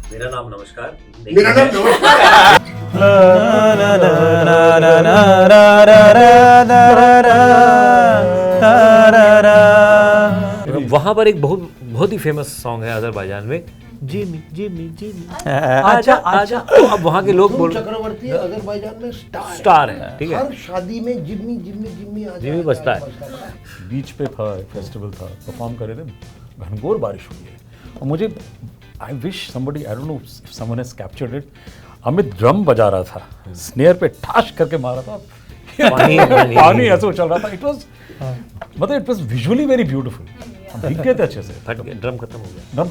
मेरा नाम नमस्कार। मेरा नाम नमस्कार। वहां पर एक बहुत ही फेमस सॉन्ग है अजरबैजान में, जिमी जिमी जिमी आजा आजा। तो अब वहाँ के लोग बोल चक्रवर्ती अजरबैजान में स्टार है, ठीक है। हर शादी में जिम्मी जिम्मी जिम्मी आजा जिम्मी बजता है। बीच पे था, फेस्टिवल था, परफॉर्म कर रहे थे, घनघोर बारिश हुई है और मुझे I wish somebody, I don't know if someone has captured it, Amit drum बजा रहा था, स्नेयर पे ठाश करके मारा था, पानी ऐसे चल रहा था। इट वाज मतलब it was visually very beautiful, दिख गए थे अच्छे से। फट गया, ड्रम खत्म हो गया। ड्रम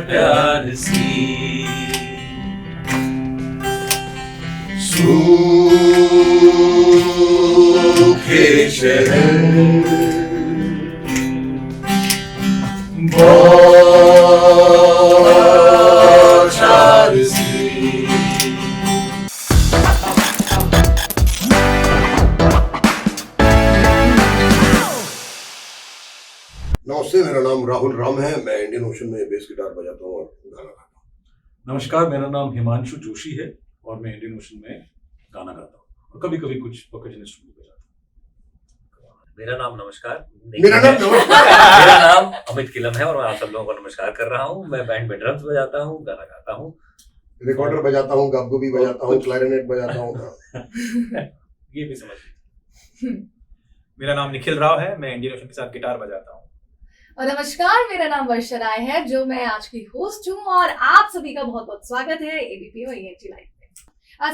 प्यार सी सूखे शहर बौछार सी। नमस्ते, मेरा नाम राहुल राम है। मैं इंडियन ओशन में बेस गिटार बजाता हूँ और गाना गाता हूँ। नमस्कार, मेरा नाम हिमांशु जोशी है और मैं इंडियन ओशन में गाना गाता हूँ और कभी कभी कुछ परकशन इंस्ट्रूमेंट बजाता हूँ। मेरा नाम नमस्कार। मेरा नाम नमस्कार। मेरा नाम अमित किलम है और मैं आप सब लोगों को नमस्कार कर रहा हूँ। मैं बैंड में ड्रम्स बजाता हूँ, गाना गाता हूँ, रिकॉर्डर बजाता हूँ, गबगबी बजाता हूँ, क्लैरिनेट बजाता हूँ। ये भी समझ। मेरा नाम निखिल राव है, मैं इंडियन ओशन के साथ गिटार बजाता हूँ। और नमस्कार, मेरा नाम वर्षा राय है, जो मैं आज की होस्ट हूँ और आप सभी का बहुत बहुत स्वागत है एबीपी और ENT लाइव में।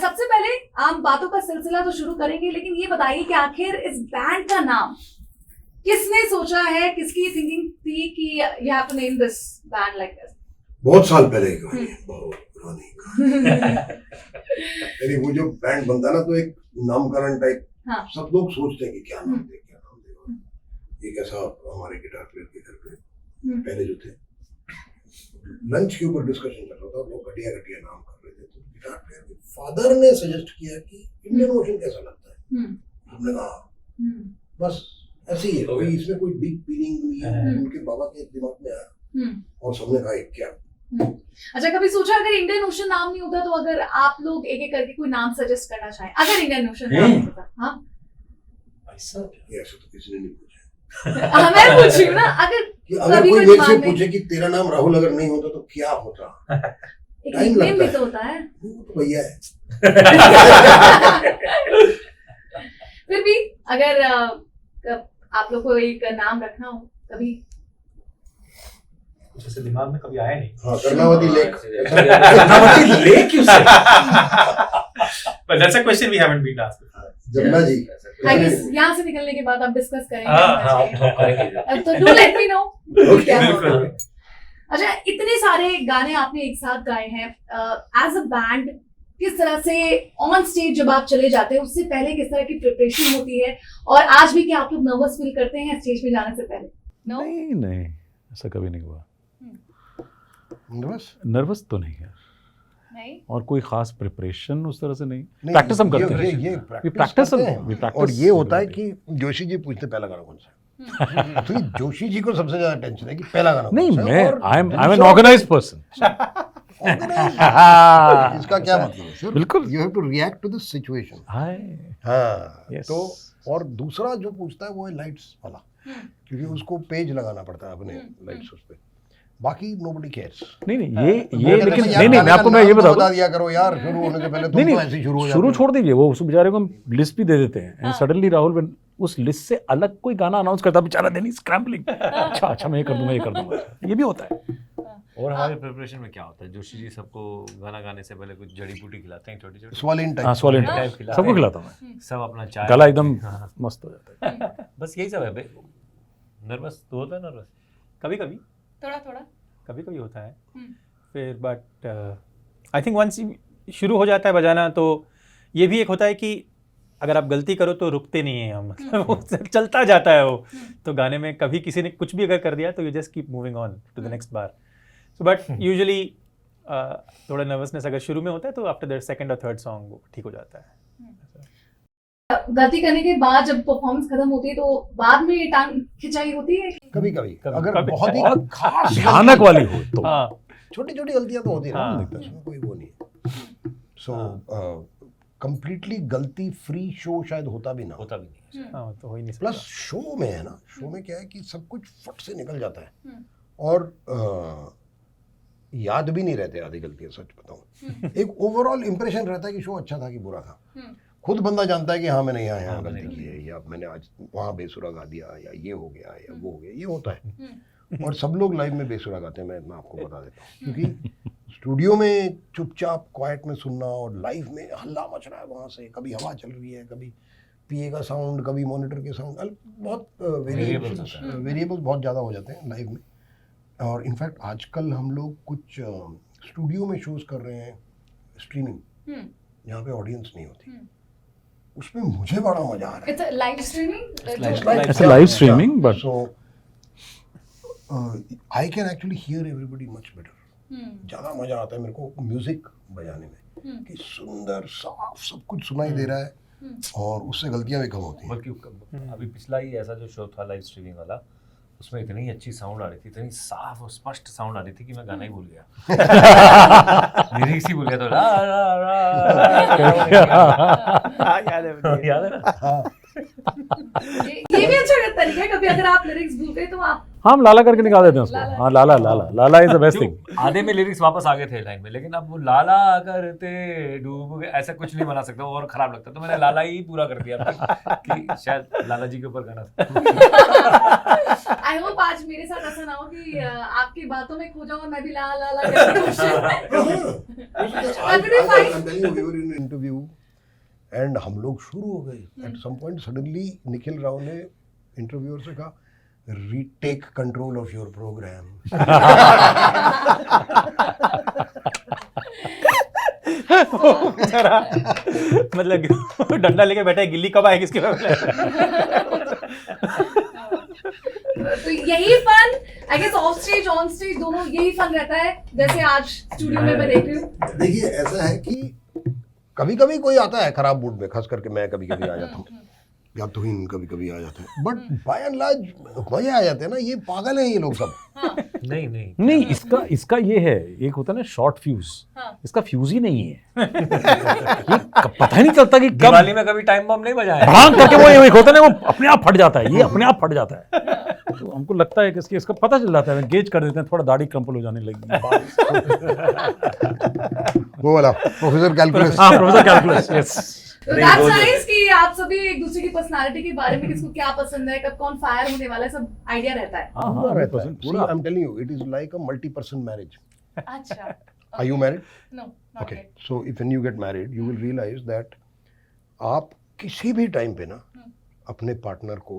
सबसे पहले हम बातों का सिलसिला तो शुरू करेंगे, लेकिन ये बताइए कि आखिर इस बैंड का नाम किसने सोचा है, किसकी थिंकिंग थी कि you have to name this band like this? बहुत साल पहले की कहानी है, बहुत पुरानी कहानी। यानी वो जो बैंड बनता है ना, तो एक नामकरण टाइप, हाँ। सब लोग सोचते हैं कि क्या नाम दे, क्या नाम दे। एक ऐसा हमारे गिटार प्लेयर के घर पे पहले जो थे, लंच के ऊपर डिस्कशन चल रहा था, लोग घटिया घटिया नाम कर रहे थे, तो गिटार प्लेयर के फादर ने सजेस्ट किया कि इंडियन ओशन कैसा लगता है। हमने कहा बस ऐसे ही है, कोई इसमें कोई बिग मीनिंग नहीं है। उनके बाबा के दिमाग में आया और सबने कहा क्या। अच्छा, कभी सोचा अगर इंडियन ओशन नाम नहीं होता, तो अगर आप लोग एक एक करके कोई नाम सजेस्ट करना चाहें, अगर इंडियन ओशन नाम नहीं होता? हाँ, ऐसा तो किसी ने नहीं पूछा। मैं पूछ रही हूँ ना, अगर कोई मेरे से पूछे कि तेरा नाम राहुल अगर नहीं होता तो क्या होता, एक टाइम निकनेम भी लगता तो होता है। वो तो भैया है। फिर भी अगर आप लोग को एक नाम रखना हो, कभी कुछ ऐसे दिमाग में कभी आया नहीं। हाँ, कर्णावती लेक। कर्णावती लेक क्यों से? But that's a question we haven't been asked before. Jamuna ji. I guess यहाँ से निकलने के बाद आप डिस्कस करेंगे। हाँ, अब तो डू लेट मी नो क्या होगा। बिल्कुल। अच्छा, इतने सारे गाने आपने एक साथ गाए हैं, एज अ बैंड किस तरह से ऑन स्टेज जब आप चले जाते हैं, उससे पहले किस तरह की प्रिपरेशन होती है, और आज भी क्या आप लोग नर्वस फील करते हैं स्टेज पे जाने से पहले? नो, नहीं, ऐसा कभी नहीं हुआ। नर्वस तो नहीं यार, नहीं, और कोई खास प्रिपरेशन उस तरह से नहीं। प्रैक्टिस हम करते हैं, ये प्रैक्टिस और ये होता है कि जोशी जी पूछते पहला गाना कौन सा है। तो ये जोशी जी को सबसे ज्यादा टेंशन है कि पहला गाना नहीं, कौन सा मैं है। और I am an organised person. इसका क्या मतलब है? बिल्कुल। You have to react to the situation. हाँ, Yes. तो और दूसरा जो पूछता है वो है लाइट्स वाला, क्योंकि उसको पेज लगाना पड़ता है अपने लाइट्स उस पे। बाकी नोबडी केयर्स। नहीं, ये लेकिन नहीं, मैं आपको मैं ये बता दिया करो यार, शुरू होने से पहले तुम तो ऐसे ही शुरू हो जाते शुरू हो। छोड़ दीजिए, वो उस बेचारे को हम लिस्ट भी दे देते हैं, एंड सडनली राहुल when उस लिस्ट से अलग कोई गाना अनाउंस करता है, बेचारा देनी स्क्रैम्बलिंग, अच्छा मैं ये कर दूंगा, ये भी होता है। और हमारे प्रिपरेशन में क्या होता है, जोशी जी सबको गाना गाने से पहले कुछ जड़ी बूटी खिलाते हैं, छोटी छोटी। स्वालिन टाइप। हाँ, स्वालिन टाइप खिलाते सबको हैं। खिलाता हूँ मैं, सब अपना चाय, गला एकदम मस्त हो जाता है। बस यही सब है। नर्वस तो होता है, नर्वस कभी कभी थोड़ा कभी कभी होता है। फिर बट आई थिंक वंस शुरू हो जाता है बजाना, तो ये भी एक होता है कि अगर आप गलती करो तो रुकते नहीं हैं हम, मतलब वो चलता जाता है वो। तो गाने में कभी किसी ने कुछ भी अगर कर दिया तो you just keep moving on to the next bar. So but usually थोड़ा नर्वसनेस अगर शुरू में होता है तो आफ्टर द सेकंड और थर्ड सॉन्ग वो ठीक हो जाता है। गलती करने के बाद जब परफॉर्मेंस खत्म होती है तो बाद में टांग खिंचाई होती है? कभी कभी अगर कभी- बहुत ही बहुत खास भयानक वाली हो तो हाँ छोटी छोटी गलतियां तो होती है ना, हाँ। उसमें कोई वो नहीं है। सो कंप्लीटली गलती फ्री शो शायद होता भी ना हो। होता भी नहीं है। हाँ तो हो ही नहीं प्लस सकता। शो में है ना, शो में क्या है कि सब कुछ फट से निकल जाता है हम्म। और याद भी नहीं रहते आधी गलतियां, सच बताऊं। एक ओवरऑल इंप्रेशन रहता है कि शो अच्छा था कि बुरा था। खुद बंदा जानता है कि हाँ मैंने यहाँ गलती की है, या मैंने आज वहाँ बेसुरा गा दिया, या ये हो गया या वो हो गया, ये होता है। और सब लोग लाइव में बेसुरा गाते हैं, मैं आपको बता देता हूँ, क्योंकि स्टूडियो में चुपचाप क्वाइट में सुनना और लाइव में हल्ला मच रहा है वहाँ से, कभी हवा चल रही है, कभी पीए का साउंड, कभी मॉनिटर के साउंड, बहुत वेरिएबल्स बहुत ज़्यादा हो जाते हैं लाइव में। और इनफैक्ट आजकल हम लोग कुछ स्टूडियो में शोज कर रहे हैं स्ट्रीमिंग, जहाँ पे ऑडियंस नहीं होती, उसमें मुझे बड़ा मजा आ रहा है। It's a live streaming? It's a live streaming, but- so I can actually hear everybody much better. ज़्यादा मजा आता है मेरे को म्यूजिक बजाने में, कि सुंदर साफ सब कुछ सुनाई दे रहा है और उससे गलतियां भी कम होती हैं। बल्कि अभी पिछला ही ऐसा जो शो था लाइव स्ट्रीमिंग वाला, उसमें इतनी अच्छी साउंड आ रही थी, इतनी साफ और स्पष्ट साउंड आ रही थी कि मैं गाना ही भूल गया। लिरिक्स ही भूल गया तो ला ला ला हाँ याद है मुझे। याद है ना? ये भी अच्छा तरीका है, कभी अगर आप लिरिक्स भूल गए तो आप हम लाला करके निकाल देते हैं उसको। हाँ लाला लाला लाला इज द बेस्ट थिंग। आधे में लिरिक्स वापस आ गए थे लाइन में, लेकिन अब वो लाला करते डूब गए ऐसा कुछ नहीं बना सकता, वो और खराब लगता, तो मैंने लाला ही पूरा कर दिया कि शायद लाला जी के ऊपर गाना था। आई होप आज मेरे साथ ऐसा ना हो कि आपकी बातों में खो जाऊं और मैं भी ला ला ला करके इंटरव्यू एंड हम लोग शुरू हो गए। At some point suddenly Nikhil Rao ने इंटरव्यूअर से कहा, retake control of your program. मतलब डंडा लेके बैठा है, गिल्ली कब आएगी इसके बाद। तो यही fun I guess off stage on stage दोनों यही फन रहता है, जैसे आज स्टूडियो में मैं देख रही हूँ। देखिए ऐसा है कि कभी कभी कोई आता है खराब मूड में, खास करके मैं कभी कभी आ जाता हूँ, या तो ही कभी कभी आ जाते हैं, बट बाय एंड लार्ज मजे आ जाते हैं ना। ये पागल हैं ये लोग सब। नहीं नहीं नहीं इसका ये है, एक होता है ना शॉर्ट फ्यूज, इसका फ्यूज ही नहीं है। ये पता ही नहीं चलता कि कब दिवाली में कभी टाइम बम नहीं बजाया। भांग करके वो एक होता है ना, वो अपने आप फट जाता है, ये अपने आप फट जाता है। तो हमको लगता है कि इसका पता चल जाता है, गेज कर देते हैं, थोड़ा दाढ़ी क्रम्पल हो जाने लगी। वो वाला प्रोफेसर कैलकुलस। हाँ प्रोफेसर कैलकुलस, यस। तो दैट्स नाइस कि आप सभी एक दूसरे की पर्सनालिटी के बारे में, किसको क्या पसंद है, कब कौन फायर होने वाला है, सब आइडिया रहता है। हाँ पूरा रहता है। 100% See, पूरा। I'm telling you, it is like a multi-person marriage. अच्छा। Are you married? No, not Okay. yet. So if when you get married, you will realize that आप किसी भी टाइम पे ना अपने पार्टनर को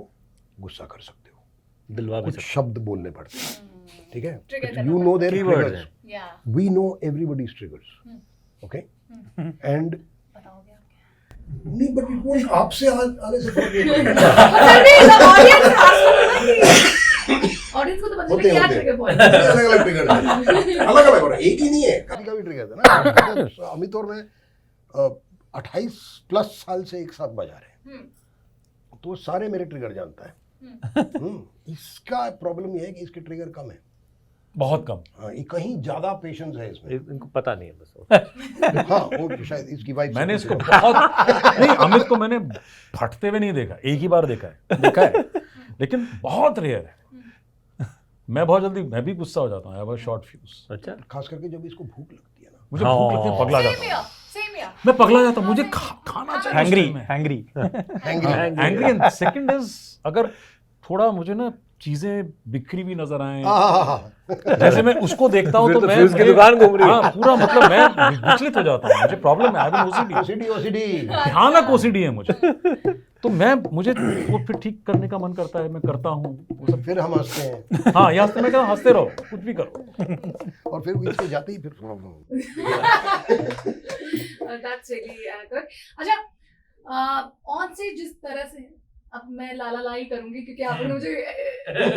गुस्सा कर सकते हो, दिलवा भी कुछ शब्द बोलने पड़ते हैं, ठीक है? Trigger But करना you know their Keywords triggers. हैं। Yeah. We know everybody's triggers. Okay? And बताओगे आप क्या? नहीं, but it won't आपसे आने से फर्क नहीं पड़ेगा। फिर भी the audience has to know कि audience को तो पता होते चले क्या होते trigger point अलग है। अलग ट्रिगर अलग अलग हो रहा है, एक ही नहीं है। कभी कभी ट्रिगर है ना। अमित और मैं 28 प्लस साल से एक साथ बजा रहे हैं, तो सारे मेरे ट्रिगर जानता है। इसका प्रॉब्लम ये है कि इसके ट्रिगर कम है। बहुत कम। हाँ, ये कहीं ज्यादा पेशेंस है इसमें। इनको पता नहीं है बस। हाँ, वो शायद इसकी वाइफ मैंने इसको बहुत नहीं, अमित को मैंने फटते हुए नहीं देखा, एक ही बार देखा है, लेकिन बहुत रेयर है। मैं बहुत जल्दी मैं भी गुस्सा हो जाता हूँ, I have a short fuse. अच्छा खास करके जब इसको भूख लगती है ना। मुझे भूख लगती है, पगला Same जाता here, हूँ, same here. मैं पगला जाता हूँ, मुझे खाना चाहिए। हैंग्री उस time में। Hangry angry and second is, अगर थोड़ा मुझे ना चीजें बिखरी भी नजर आए, जैसे मैं उसको देखता हूँ तो फिर तो मैं फ्यूज की दुकान घूम रही है। हाँ पूरा, मतलब मैं विचलित हो जाता हूँ, मुझे प्रॉब्लम है, I have OCD, OCD OCD भयानक ओसीडी है मुझे। तो मुझे वो फिर ठीक करने का मन करता है, मैं करता हूँ वो सब। फिर हम हंसते हैं हाँ यहाँ से मैं कहता हूँ हंसते रहो, कुछ भी करो। और फिर इसके जाते ही फिर That's really good. अच्छा, ऑन से जिस तरह से अब मैं लाला ला ही करूंगी क्योंकि आपने मुझे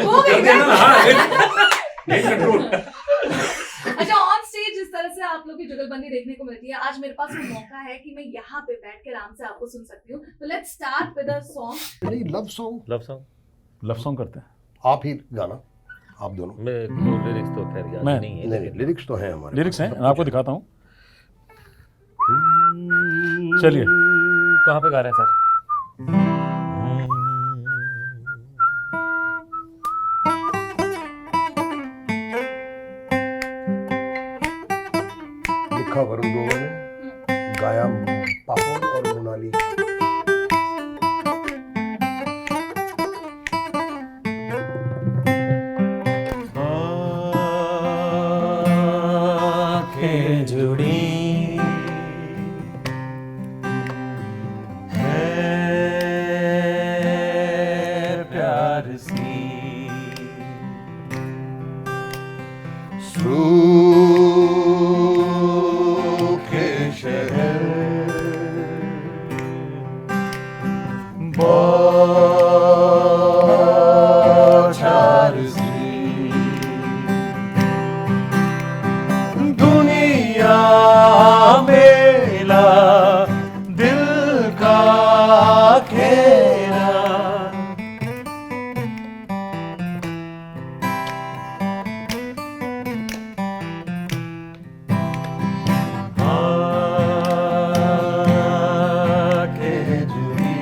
हो गई ना। अच्छा, ऑन स्टेज जिस तरह से आप लोग की जुगलबंदी देखने को मिलती है, आज मेरे पास वो मौका है कि मैं यहाँ पे बैठ के आराम से आपको सुन सकती हूँ। तो let's start with a song. नहीं, लव सॉन्ग लव सॉन्ग करते हैं। आप ही गाना, आप दोनों। लिरिक्स तो खैर याद मैं- नहीं है। नहीं, लिरिक्स तो हैं हमारे लिरिक्स पास, हैं, सब मैं आपको कुछ है। दिखाता हूँ। चलिए। कहाँ पे गा रहे हैं सर? लिखा वरुण ग्रोवर ने, गाया पापड़ और मोनाली। आँखें जुड़ी है प्यार सी, सूखे शहर बौछार सी, दुनिया मेला दिल का खेला। आँखें जुड़ी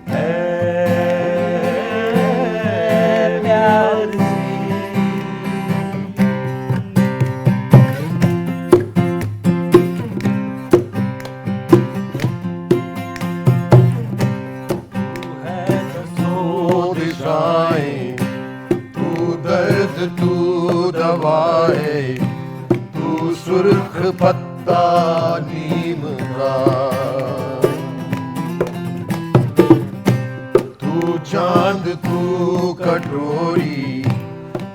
है प्यार सी। तू दिशाएं, तू दर्द, तू दवाएं, तू सुर्ख पत्ता नीम का, तू चांद, तू कटोरी,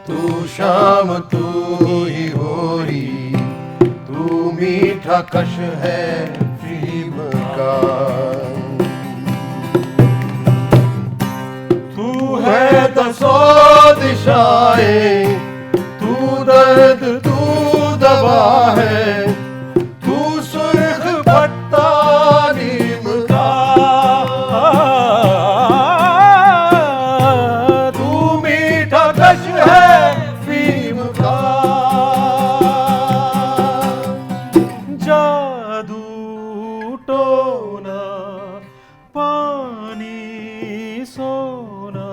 तू शाम, तू ही होरी, तू मीठा कश है प्रेम का। तू है दसो दिशाएं, तू दर्द, तू दवा है, तू सुर्ख पत्ता नीम का, तू मीठा कश है फीम का। जादू टोना पानी सोना।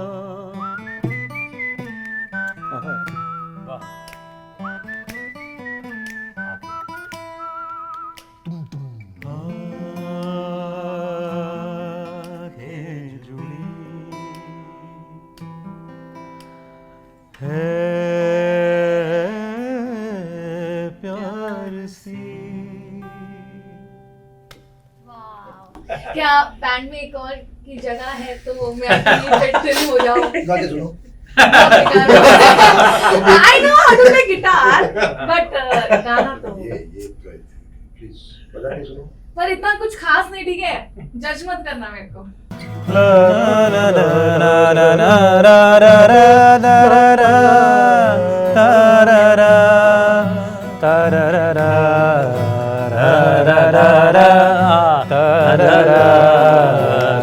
आँखें जुड़ी है प्यार सी। वाह, क्या बैंड में एक और की जगह है तो मैं आपके लिए फिट हो जाऊं। गा के सुनो। I know how to play guitar, but गाना तो। ये प्लीज बजा के सुनो। पर इतना कुछ खास नहीं, ठीक है? जज मत करना मेरे को।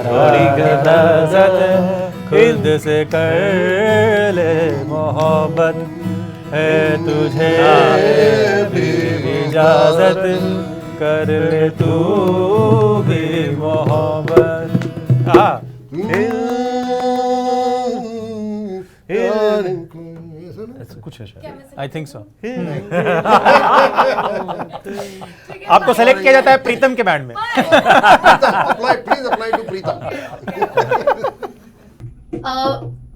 थोड़ी गज़त खुद से कर ले मोहब्बत है तुझे भी इजाजत कर ले तू भी मोहब्बत। कुछ है क्या शायद, मैं आई थिंक सो। ठीक है, आपको सेलेक्ट किया जाता है प्रीतम के बैंड में। प्लीज अप्लाई टू प्रीतम।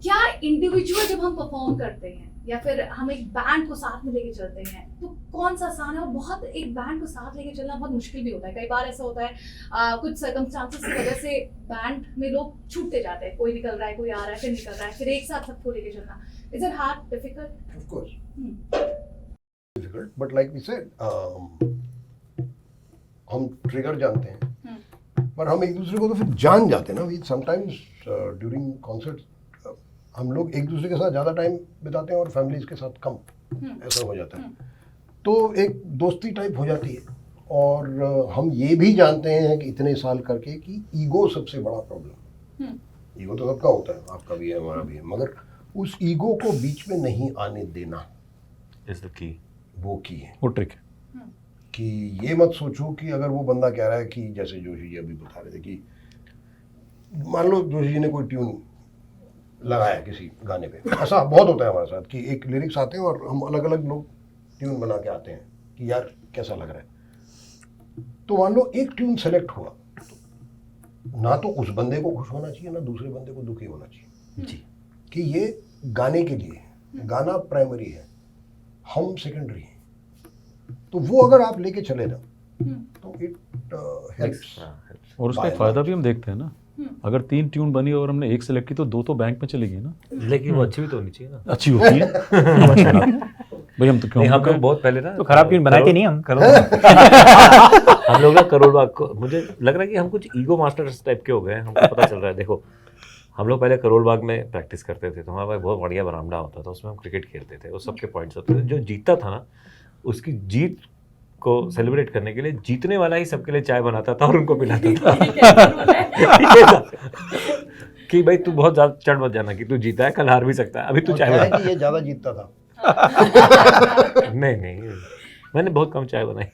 क्या इंडिविजुअल जब हम परफॉर्म करते हैं या फिर हम एक बैंड को साथ में लेके चलते हैं तो कौन सा आसान है? और बहुत एक बैंड को साथ लेके चलना बहुत मुश्किल भी होता है। कई बार ऐसा होता है कुछ सर्कमस्टांसेस की वजह से बैंड में लोग छूटते जाते हैं, कोई निकल रहा है, कोई आ रहा है, फिर निकल रहा है, फिर एक साथ सबको लेके चलना। Is it hard, difficult? Of course. Difficult, but like we said, हम ट्रिगर जानते हैं, पर हम एक दूसरे को तो फिर जान जाते हैं ना। वी समटाइम्स ड्यूरिंग कॉन्सर्ट हम लोग एक दूसरे के साथ ज़्यादा टाइम बिताते हैं और फैमिलीज के साथ कम, ऐसा हो जाता है। तो एक दोस्ती टाइप हो जाती है। और हम ये भी जानते हैं कि इतने साल करके कि ईगो सबसे बड़ा प्रॉब्लम। ईगो तो सबका होता है, आपका भी है, हमारा भी है, मगर उस ईगो को बीच में नहीं आने देना इज द की। वो की है। वो ट्रिक है। कि ये मत सोचो कि अगर वो बंदा कह रहा है कि जैसे जोशी जी अभी बता रहे थे कि मान लो जोशी जी ने कोई ट्यून लगाया किसी गाने पे, ऐसा बहुत होता है हमारे साथ कि एक लिरिक्स आते हैं और हम अलग अलग लोग ट्यून बना के आते हैं कि यार कैसा लग रहा है। तो मान लो एक ट्यून सेलेक्ट हुआ, तो ना तो उस बंदे को खुश होना चाहिए ना दूसरे बंदे को दुखी होना चाहिए जी। कि ये गाने के लिए है, गाना प्राइमरी है, हम सेकेंडरी हैं। तो वो अगर आप लेके चले ना तो इट हेल्प्स। और उसका By एक फायदा भी हम देखते हैं ना, अगर 3 ट्यून बनी और हमने एक सेलेक्ट की तो 2 तो बैंक में चली गई ना। लेकिन वो अच्छी भी तो होनी चाहिए ना। अच्छी होती है। हम अच्छे ना भाई, हम तो क्यों नहीं, हम लोग बहुत पहले ना तो खराब ट्यून बनाते नहीं हम। हम लोग ना करोड़ बाग को, मुझे लग रहा है कि हम कुछ ईगो मास्टर्स टाइप के हो गए हैं, हमको पता चल रहा है। देखो हम लोग पहले करोड़ बाग में प्रैक्टिस करते थे, तो हमारा पास बहुत बढ़िया बरामदा होता था, उसमें हम क्रिकेट खेलते थे, वो सबके पॉइंट्स होते थे। जो जीतता था ना, उसकी जीत को सेलिब्रेट करने के लिए जीतने वाला ही सबके लिए चाय बनाता था और उनको पिलाता था। कि भाई तू बहुत ज्यादा चढ़ मत जाना कि तू जीता है, कल हार भी सकता है, अभी तू चाय बना। कि ये ज्यादा जीतता था। नहीं, मैंने बहुत कम चाय बनाई।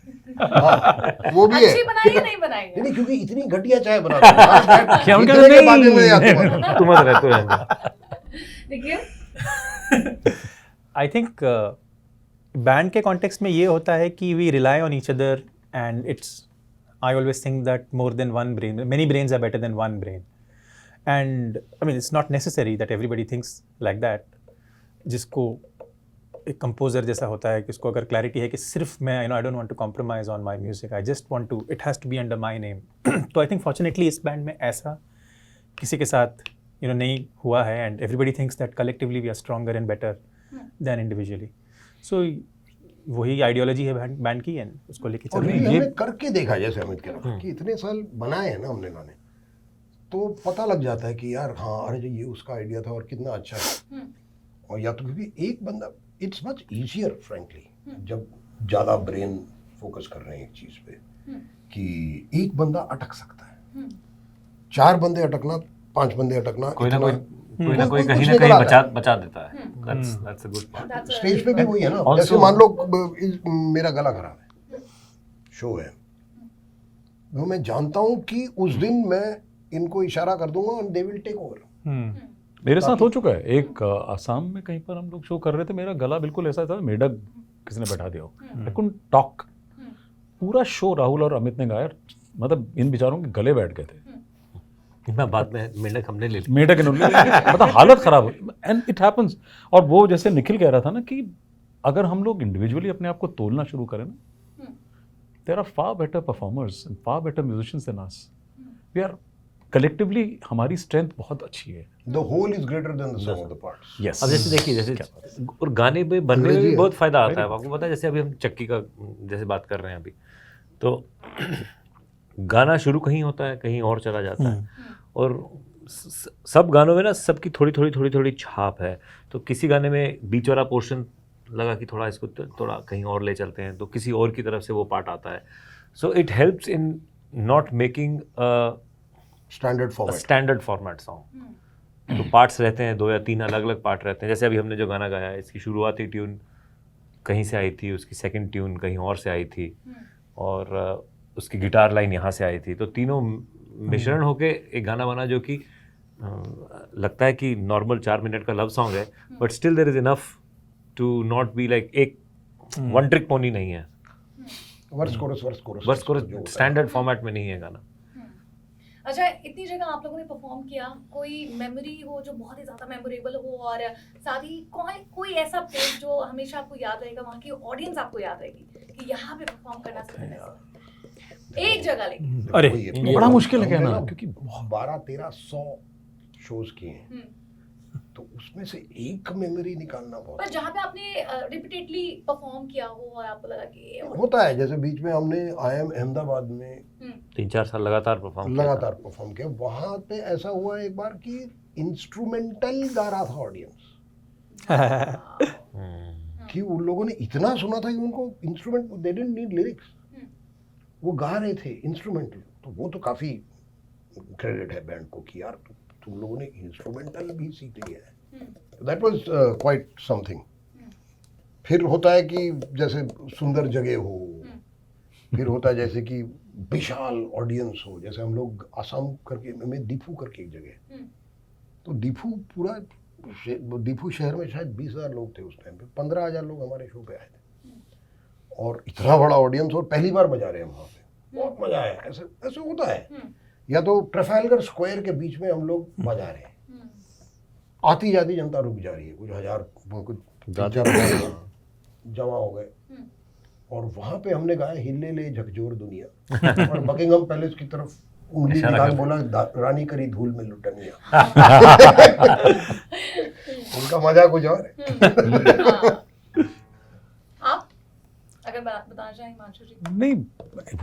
हाँ, वो भी है। अच्छी बनाई या नहीं बनाई है? नहीं, क्योंकि इतनी घटिया चाय बनाता है। क्या उनका जीतने के नहीं? बाद में आता है। तू मत रह, तू रहने। देखिए आई थिंक बैंड के कॉन्टेक्स्ट में ये होता है कि we rely on each other and it's, I always think that more than one brain, many brains are better than one brain. And I mean it's not necessary that everybody thinks like that. जिसको एक composer जैसा होता है कि उसको अगर clarity है कि सिर्फ मैं I don't want to compromise on my music, I just want to, it has to be under my name. तो आई थिंक फॉर्चुनेटली इस बैंड में ऐसा किसी के साथ नहीं हुआ है, and everybody thinks that collectively we are stronger and better than individually. So वही आइडियोलॉजी है बैंड की, एंड उसको लेके चल और रहे ये हैं। हमने करके देखा, जैसे अमित कह रहा था कि इतने साल बनाए हैं ना हमने गाने, तो पता लग जाता है कि यार हाँ, अरे ये उसका आइडिया था और कितना अच्छा है। और या तो क्योंकि एक बंदा, इट्स मच ईजियर फ्रैंकली, जब ज़्यादा ब्रेन फोकस कर रहे हैं एक चीज़ पे, कि एक बंदा अटक सकता है, 4 बंदे अटकना, 5 बंदे अटकना, कोई ना इतना- कोई कुछ कहीं ना निकल कहीं आता है। बचा देता है। That's a good part. Stage पे भी वही है ना। Also- जैसे मान लो मेरा गला खराब है, शो है, वो मैं जानता हूँ कि उस दिन मैं इनको इशारा कर दूंगा और दे विल टेक ओवर। मेरे साथ हो चुका है। एक आसाम में कहीं पर हम लोग शो कर रहे थे, मेरा गला बिल्कुल ऐसा था, मेढक किसी ने बैठा दिया हो, आई कुडंट टॉक। पूरा शो राहुल और अमित ने गाया, मतलब इन बेचारों के गले बैठ गए थे। मैं बाद में मेंढक हमने ले ली। मेढक इन्होंने मतलब हालत खराब हुई, एंड इट हैपेंस। और वो जैसे निखिल कह रहा था ना कि अगर हम लोग इंडिविजुअली अपने आप को तोलना शुरू करें ना, there are far better performers and far better musicians than us. We are collectively, हमारी स्ट्रेंथ बहुत अच्छी है। The whole is greater than the sum of the parts. Yes. अब जैसे देखिए, जैसे और गाने पे बनने में भी बहुत फायदा आता है। आपको पता है, जैसे अभी हम चक्की का जैसे बात कर रहे हैं अभी, तो गाना शुरू कहीं होता है, कहीं और चला जाता है, और सब गानों में ना सबकी थोड़ी छाप है। तो किसी गाने में बीच वाला पोर्शन लगा कि थोड़ा इसको थोड़ा कहीं और ले चलते हैं, तो किसी और की तरफ से वो पार्ट आता है। So it helps in not making standard format song. तो पार्ट्स रहते हैं, 2 या 3 अलग अलग पार्ट रहते हैं। जैसे अभी हमने जो गाना गाया है, इसकी शुरुआती ट्यून कहीं से आई थी, उसकी सेकंड ट्यून कहीं और से आई थी, और उसकी गिटार लाइन यहाँ से आई थी। तो तीनों मिश्रण होके एक गाना बना जो कि लगता है कि नॉर्मल 4 मिनट का लव सॉन्ग है, but still there is enough to not be like एक वन ट्रिक पोनी नहीं है। वर्स कोरस स्टैंडर्ड फॉर्मेट में नहीं है गाना। अच्छा, इतनी जगह आप लोगों ने परफॉर्म किया, कोई मेमोरी हो जो बहुत ही ज्यादा मेमोरेबल हो, और साथ ही कोई ऐसा प्लेस जो हमेशा आपको याद रहेगा, वहाँ की ऑडियंस आपको याद रहेगी कि यहाँ पे परफॉर्म करना सबसे एक जगह लेकिन अरे बड़ा मुश्किल है कहना, क्योंकि 12-1300 शोज किए हैं, तो उसमें से एक मेमोरी निकालना बहुत पर जहाँ पे आपने रिपीटेडली परफॉर्म किया हो और आपको लगा कि ये होता है। जैसे बीच में हमने IIM अहमदाबाद में 3-4 साल लगातार परफॉर्म लगातार परफॉर्म किया। वहाँ पे ऐसा हुआ एक बार कि इंस्ट्रूमेंटल गा रहा था ऑडियंस, कि उन लोगों ने इतना सुना था कि उनको instrument, they didn't need lyrics, वो गा रहे थे इंस्ट्रूमेंटल। तो वो तो काफ़ी क्रेडिट है बैंड को कि यार तुम लोगों ने इंस्ट्रूमेंटल भी सीख लिया है। That was quite something. फिर होता है कि जैसे सुंदर जगह हो, फिर होता है जैसे कि विशाल ऑडियंस हो। जैसे हम लोग आसाम करके में दीफू करके एक जगह, तो दीफू पूरा दीफू शहर में शायद 20,000 लोग थे उस टाइम पे, 15,000 लोग हमारे शो पे आए थे और इतना बड़ा ऑडियंस, और पहली बार बजा रहे हैं वहाँ पे, बहुत मजा आया। ऐसे ऐसे होता है। या तो ट्रफालगर स्क्वायर के बीच में हम लोग बजा रहे हैं, आती जाती जनता रुक जा रही है, कुछ हजार कुछ 3-4 हजार जमा हो गए, और वहाँ पे हमने गाया हिले ले झकझोर दुनिया, और बकिंगम पैलेस की तरफ उंगली दिखा के बोला रानी करी धूल में लुटनिया। उनका मजा कुछ और है। आप अगर बताना चाहें हिमांशु जी। नहीं,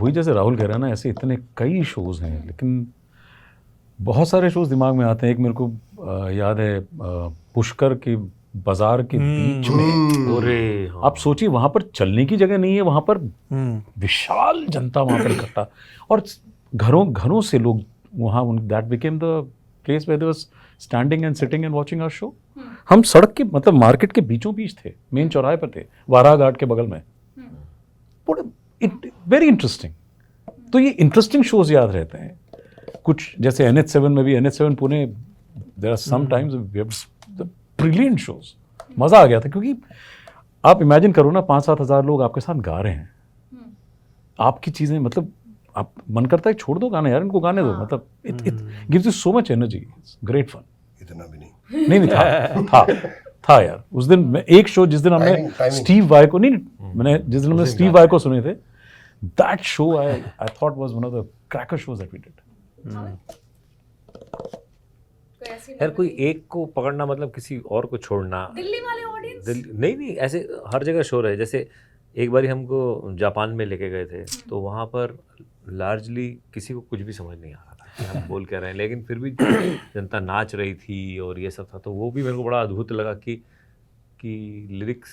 वही जैसे राहुल कह रहा है ना, ऐसे इतने कई शोज हैं, लेकिन बहुत सारे शोज दिमाग में आते हैं। एक मेरे को याद है पुष्कर के बाजार के बीच में, अरे आप सोचिए वहां पर चलने की जगह नहीं है, वहां पर विशाल जनता वहां पर इकट्ठा, और घरों से लोग वहाँ, that became the place where they was standing and sitting and watching our show. हम सड़क के मतलब मार्केट के बीचों बीच थे, मेन चौराहे पर थे, वारा घाट के बगल में। Very interesting. तो ये इंटरेस्टिंग शोज याद रहते हैं कुछ। जैसे NH7 में भी, NH7 Pune, there are some times brilliant shows, मजा आ गया था। क्योंकि आप इमेजिन करो ना, 5-7 हजार लोग आपके साथ गा रहे हैं, आपकी चीजें, मतलब आप मन करता है छोड़ दो गाना यार, इनको गाने दो, मतलब it gives you so much energy, great fun. इतना भी नहीं, नहीं था यार। उस दिन मैं एक शो, जिस दिन हमने Timing. स्टीव वाई को, नहीं मैंने जिस दिन हमने स्टीव वाई को सुने थे, that show I thought was one of the cracker shows that we did. यार कोई एक को पकड़ना मतलब किसी और को छोड़ना। दिल्ली वाले ऑडियंस नहीं ऐसे हर जगह शो रहे। जैसे एक बारी हमको जापान में लेके गए थे, तो वहाँ पर लार्जली किसी को कुछ भी समझ नहीं आ रहा था कि हम बोल क्या रहे हैं, लेकिन फिर भी जनता नाच रही थी और ये सब था। तो वो भी मेरे को बड़ा अद्भुत लगा कि लिरिक्स,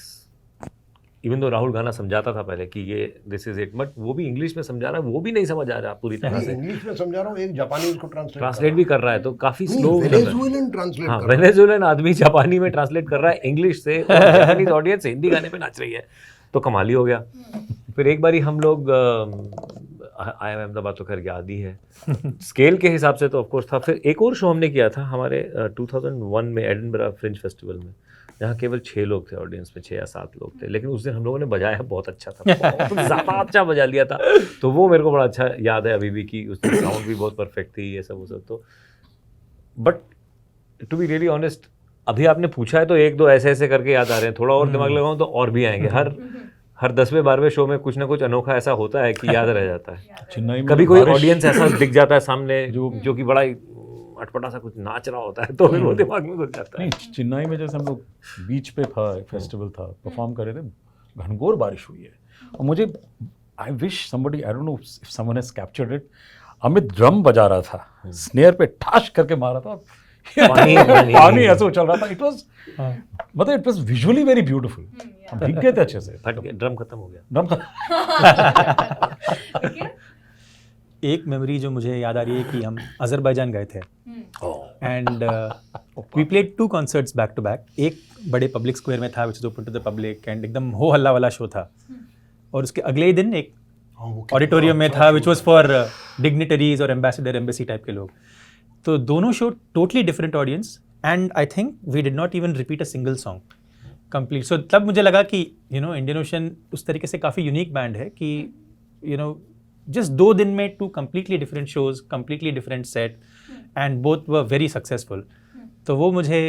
इवन तो राहुल गाना समझाता था पहले कि ये दिस इज इट, बट वो भी इंग्लिश में समझा रहा है, वो भी नहीं समझ आ रहा पूरी तरह से। इंग्लिश में समझा रहा हूँ, एक जापानीज को ट्रांसलेट भी कर रहा है, तो काफी स्लो। वेनेजुएलन ट्रांसलेट हाँ, कर रहा है। वेनेजुएलन आदमी जापानी में ट्रांसलेट कर रहा है इंग्लिश से, जापानीज ऑडियंस हिंदी गाने पे नाच रही है, तो कमाल ही हो गया। फिर एक बारी हम लोग IIM अहमदाबाद तो खैर याद ही है, स्केल के हिसाब से तो ऑफकोर्स था। फिर एक और शो हमने किया था हमारे 2001 में एडिनबरा फ्रिंज फेस्टिवल में, जहाँ केवल 6 लोग थे ऑडियंस में, 6 या 7 लोग थे, लेकिन उस दिन हम लोगों ने बजाया बहुत अच्छा था, बहुत ज़्यादा अच्छा बजा लिया था। तो वो मेरे को बड़ा अच्छा याद है अभी भी कि उस दिन साउंड भी बहुत परफेक्ट थी, ये सब वो सब। तो but to be really honest, अभी आपने पूछा है तो 1-2 ऐसे करके याद आ रहे हैं, थोड़ा और दिमाग लगाऊं तो और भी आएंगे। हर 10वें-12वें शो में कुछ ना कुछ अनोखा ऐसा होता है कि याद रह जाता है। चेन्नई में कभी कोई बारिश- ऑडियंस ऐसा दिख जाता है सामने जो कि बड़ा अटपटा सा कुछ नाच रहा होता है, तो फिर वो दिमाग में घुस जाता है। नहीं, चेन्नई में जैसे हम लोग बीच पे था, एक फेस्टिवल था, परफॉर्म कर रहे थे, घनघोर बारिश हुई है, और मुझे, I wish somebody, I don't know if someone has captured it, Amit drum बजा रहा था, स्नेयर पे ठाश करके मारा था, पानी ऐसे उछल रहा था। इट वाज, मतलब it was visually very beautiful. हम भीग गए थे अच्छे से, फट गया, ड्रम खत्म हो गया। ड्रम एक मेमोरी जो मुझे याद आ रही है कि हम अजरबैजान गए थे, and we played 2 concerts back to back. एक बड़े पब्लिक स्क्वायर में था which is open to the public, and एकदम हो हल्ला वाला शो था। और उसके अगले ही दिन एक ऑडिटोरियम में था विच वॉज फॉर डिग्निटरीज और एम्बेसडर, एम्बेसी टाइप के लोग। तो दोनों show totally different audience, and I think we did not even repeat a single song complete. So तब मुझे लगा कि इंडियन ओशन उस तरीके से काफ़ी यूनिक बैंड है कि just 2 दिन में 2 completely different shows, completely different set, and both were very successful. तो वो मुझे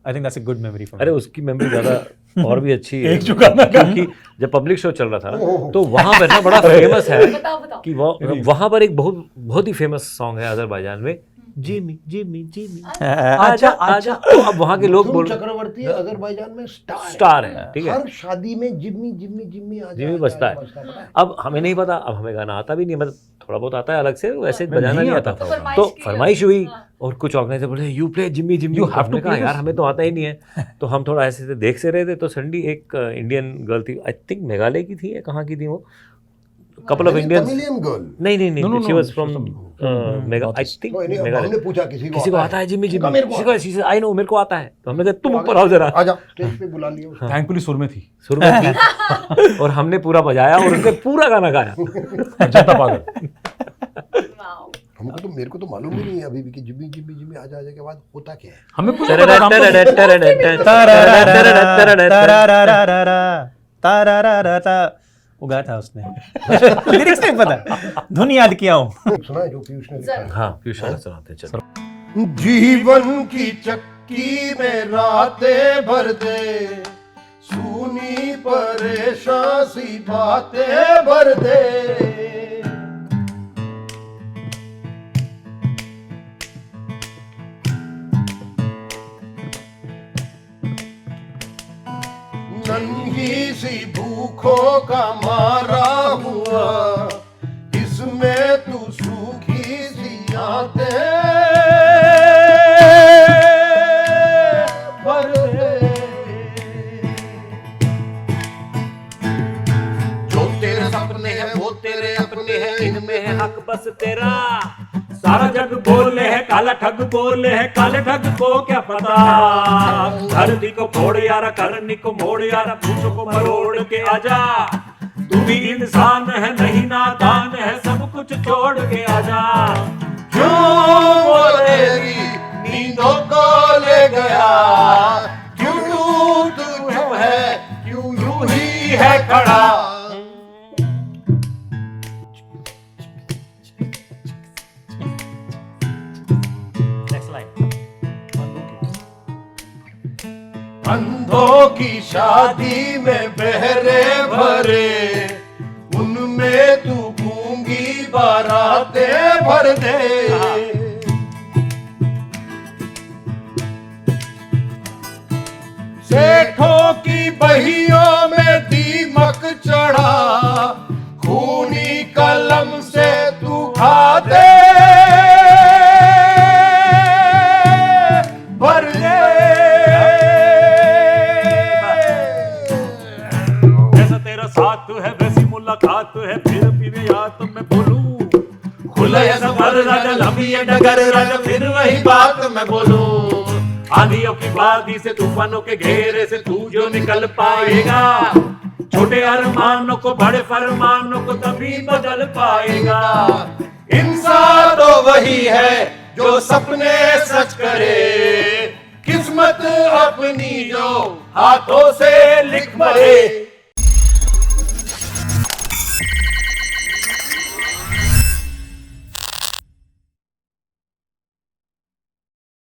I think that's a good memory for me. अरे उसकी मेमोरी ज़्यादा और भी अच्छी है, एक जो गाना क्योंकि जब पब्लिक शो चल रहा था ना, तो वहाँ पर ना बड़ा फेमस है बताओ कि वहाँ पर एक बहुत ही फेमस सॉन्ग है अजरबैजान में, जिमी जिमी जिमी आजा आजा। तो अब वहाँ के लोग मिथुन बोल चक्रवर्ती अजरबैजान में स्टार है, ठीक है। हर शादी में जिम्मी जिम्मी जिम्मी आजा जिमी आजा बजता आजा है। पता है। अब हमें नहीं पता, अब हमें गाना आता भी नहीं, मतलब थोड़ा बहुत आता है अलग से, वैसे बजाना नहीं नहीं आता आता। था फरमाइश तो की फरमाइश हुई हाँ। और कुछ ऑर्गेनाइजर बोले you play Jimmy Jimmy, You have to हमने कहा play यार this. हमें तो आता ही नहीं है। तो हम थोड़ा ऐसे से देख से रहे थे, तो सडनली एक इंडियन गर्ल थी, आई थिंक मेघालय की थी या कहाँ की थी वो, couple of Indians. Tamilian girl. नहीं नहीं No, no, नहीं, she no, was she from was mega, I think तो इन्हें मेघालय। हमने पूछा किसी किसी को आता है जिम्मी कहा, जिम्मी, मेरे को किसी को ऐसी आई नो मेरे को आता है। तो हमने कहा तुम ऊपर आओ जरा, आजा स्टेज पे बुला लिया उसको। थैंकफुली सुर में थी सुर में थी और हमने पूरा बजाया और उसने पूरा गाना गाया। जनता पागल। वाओ। हमको तो मेरे को तो मालूम ही नहीं है अभी भी कि जिम्मी जिम्मी जिम्मी आजा आजा के बाद होता क्या है। हमें कुछ नहीं पता, हम तो वो गाया था उसने। लिरिक्स नहीं पता, धुन याद किया हूँ। सुना है जो पीयूष ने लिखा है। हाँ पीयूष वाला सुनाते हैं, चलो। जीवन की चक्की में रातें भर दे, सूनी परेशान सी बातें भर दे। नन्ही सी भूखों का मारा हुआ, इसमें तू सूखी सी आते भर दे। जो तेरे सपने हैं वो तेरे अपने हैं, इनमें है हक बस तेरा, सारा जग बोले है काला ठग, बोले है काले ठग को क्या पता। धरती को फोड़ यारा, करनी को मोड़ यारा, पूछो को मरोड़ के आजा। तू भी इंसान है नहीं नादान है, सब कुछ छोड़ के आजा। क्यों वो तेरी नींदों को ले गया, क्यों तू है, क्यों यूं ही है खड़ा। Next line. अंधों की शादी में बहरे भरे, उनमें तू गूंगी बारातें भर दे। सेठों की बहियों में दीमक चढ़ा, खूनी कलम से तू खा दे भर दे। जैसा तेरा साथ है वैसी मुलाकात है, फिर भी या तो मैं बोलूं खुला सफर राजा, लंबी है डगर राजा, फिर वही बात मैं बोलूं। आंधियों की वादी से, तूफानों के घेरे से तू जो निकल पाएगा, छोटे अरमानों को बड़े फरमानों को तभी बदल पाएगा। इंसान तो वही है जो सपने सच करे, किस्मत अपनी जो हाथों से लिख मरे।